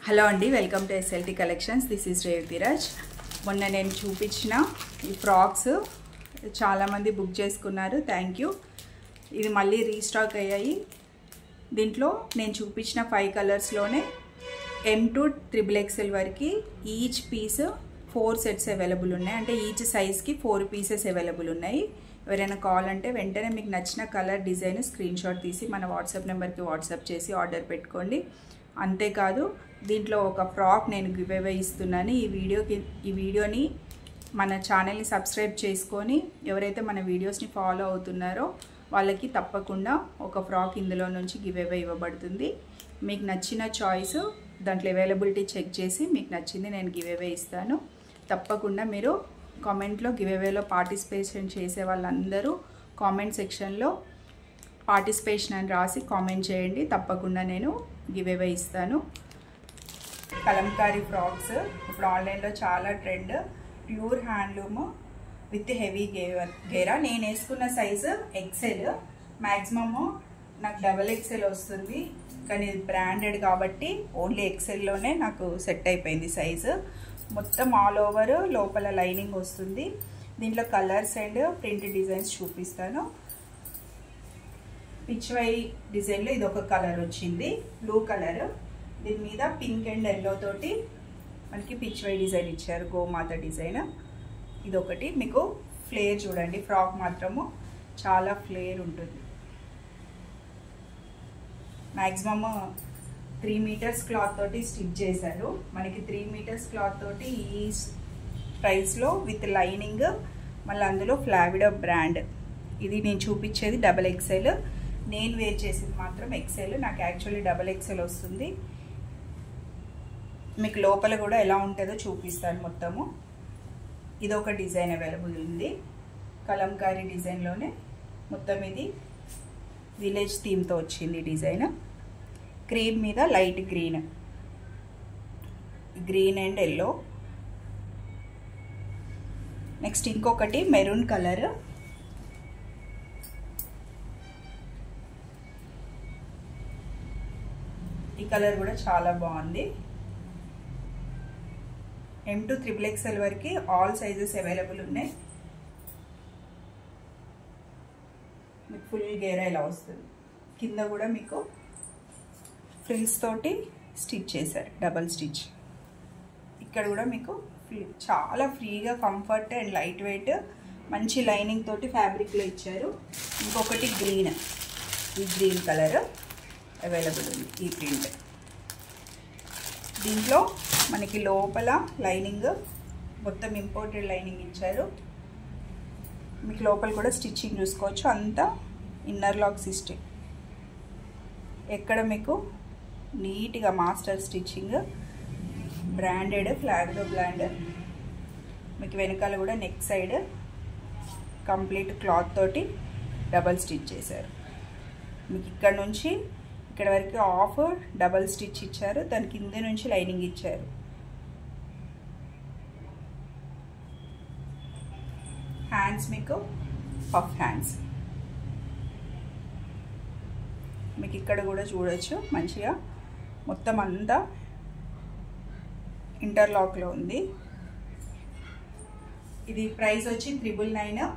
Hello అండి, welcome to SLT collections. This is Revathiraj. మొన్న నేను చూపించిన ఈ ఫ్రాక్స్ చాలామంది బుక్ చేసుకున్నారు. Thank you. ఇది మళ్ళీ రీస్టాక్ అయ్యాయి. దీంట్లో నేను చూపించిన 5 కలర్స్లోనే M to XXL వరకు ఈచ్ పీస్ 4 సెట్స్ అవైలబుల్ ఉన్నాయి. అంటే ఈచ్ సైజ్కి 4 పీసెస్ అవైలబుల్ ఉన్నాయి. ఎవరైనా కావాలంటే వెంటనే మీకు నచ్చిన కలర్ డిజైన్ స్క్రీన్ షాట్ తీసి మన వాట్సాప్ నెంబర్కి వాట్సాప్ చేసి ఆర్డర్ పెట్టుకోండి. అంతేకాదు, దీంట్లో ఒక ఫ్రాక్ నేను గివ్ అవే ఇస్తున్నాను. ఈ వీడియోని మన ఛానల్ని సబ్స్క్రైబ్ చేసుకొని ఎవరైతే మన వీడియోస్ని ఫాలో అవుతున్నారో వాళ్ళకి తప్పకుండా ఒక ఫ్రాక్ ఇందులో నుంచి గివ్ అవే ఇవ్వబడుతుంది. మీకు నచ్చిన చాయిస్ దాంట్లో అవైలబిలిటీ చెక్ చేసి మీకు నచ్చింది నేను గివ్ అవే ఇస్తాను. తప్పకుండా మీరు కామెంట్లో గివ్ అవేలో పార్టిసిపేషన్ చేసే వాళ్ళందరూ కామెంట్ సెక్షన్లో పార్టిసిపేషన్ అని రాసి కామెంట్ చేయండి. తప్పకుండా నేను గివ్ అవే ఇస్తాను. కలంకారీ ఫ్రాక్స్ ఇప్పుడు ఆన్లైన్లో చాలా trend. Pure handloom with heavy గేరా. నేను వేసుకున్న సైజు XL. మ్యాక్సిమము నాకు XXL వస్తుంది, కానీ ఇది బ్రాండెడ్ కాబట్టి ఓన్లీ XLలోనే నాకు సెట్ అయిపోయింది సైజు. మొత్తం ఆల్ ఓవర్ లోపల లైనింగ్ వస్తుంది. దీంట్లో కలర్స్ అండ్ ప్రింట్ డిజైన్స్ చూపిస్తాను. పిచ్వై డిజైన్లో ఇది ఒక కలర్ వచ్చింది, బ్లూ కలర్. దీని మీద పింక్ అండ్ ఎల్లో తోటి మనకి పిచ్వై డిజైన్ ఇచ్చారు, గోమాత డిజైన్. ఇదొకటి. మీకు ఫ్లేర్ చూడండి, ఫ్రాక్ మాత్రము చాలా ఫ్లేర్ ఉంటుంది. మ్యాక్సిమమ్ 3 మీటర్స్ క్లాత్ తోటి స్టిచ్ చేశారు. మనకి 3 మీటర్స్ క్లాత్ తోటి ఈ ప్రైస్లో విత్ లైనింగ్, మళ్ళీ అందులో ఫ్లావిడో బ్రాండ్. ఇది నేను చూపించేది XXL. నేను వేర్ చేసేది మాత్రం XL. నాకు యాక్చువల్లీ XXL వస్తుంది. మీకు లోపల కూడా ఎలా ఉంటుందో చూపిస్తాను మొత్తము. ఇదొక డిజైన్ అవైలబుల్ ఉంది, కలంకారీ డిజైన్లోనే. మొత్తం ఇది విలేజ్ థీమ్తో వచ్చింది డిజైన్. క్రీమ్ మీద light green and yellow. Next ఇంకొకటి మెరూన్ కలర్. ఈ కలర్ కూడా చాలా బాగుంది. M to XXL వరకు ఆల్ సైజెస్ అవైలబుల్ ఉన్నాయి. మీకు ఫుల్ గేరా ఇలా వస్తుంది. కింద కూడా మీకు ఫ్రిల్స్ తోటి స్టిచ్ చేశారు, డబల్ స్టిచ్. ఇక్కడ కూడా మీకు చాలా ఫ్రీగా, కంఫర్ట్ అండ్ లైట్ వెయిట్, మంచి లైనింగ్ తోటి ఫ్యాబ్రిక్లో ఇచ్చారు. ఇంకొకటి గ్రీన్, ఈ గ్రీన్ కలర్ అవైలబుల్ ఉంది. ఈ ప్రింట్ దీంట్లో మనకి లోపల లైనింగ్ మొత్తం ఇంపోర్టెడ్ లైనింగ్ ఇచ్చారు. మీకు లోపల కూడా స్టిచ్చింగ్ చూసుకోవచ్చు. అంతా ఇన్నర్ లాక్ సిస్టమ్. ఎక్కడ మీకు నీట్గా మాస్టర్ స్టిచ్చింగ్, బ్రాండెడ్ ఫ్లాగ్లో బ్రాండ్. మీకు వెనకాల కూడా నెక్ సైడ్ కంప్లీట్ క్లాత్ తోటి డబల్ స్టిచ్ చేశారు. మీకు ఇక్కడ నుంచి ఇక్కడ వరకు హాఫ్ డబల్ స్టిచ్ ఇచ్చారు, దాని కింద నుంచి లైనింగ్ ఇచ్చారు. హ్యాండ్స్ మీకు పఫ్ హ్యాండ్స్. మీకు ఇక్కడ కూడా చూడొచ్చు మంచిగా మొత్తం అంతా ఇంటర్లాక్లో ఉంది. ఇది ప్రైస్ వచ్చి 999.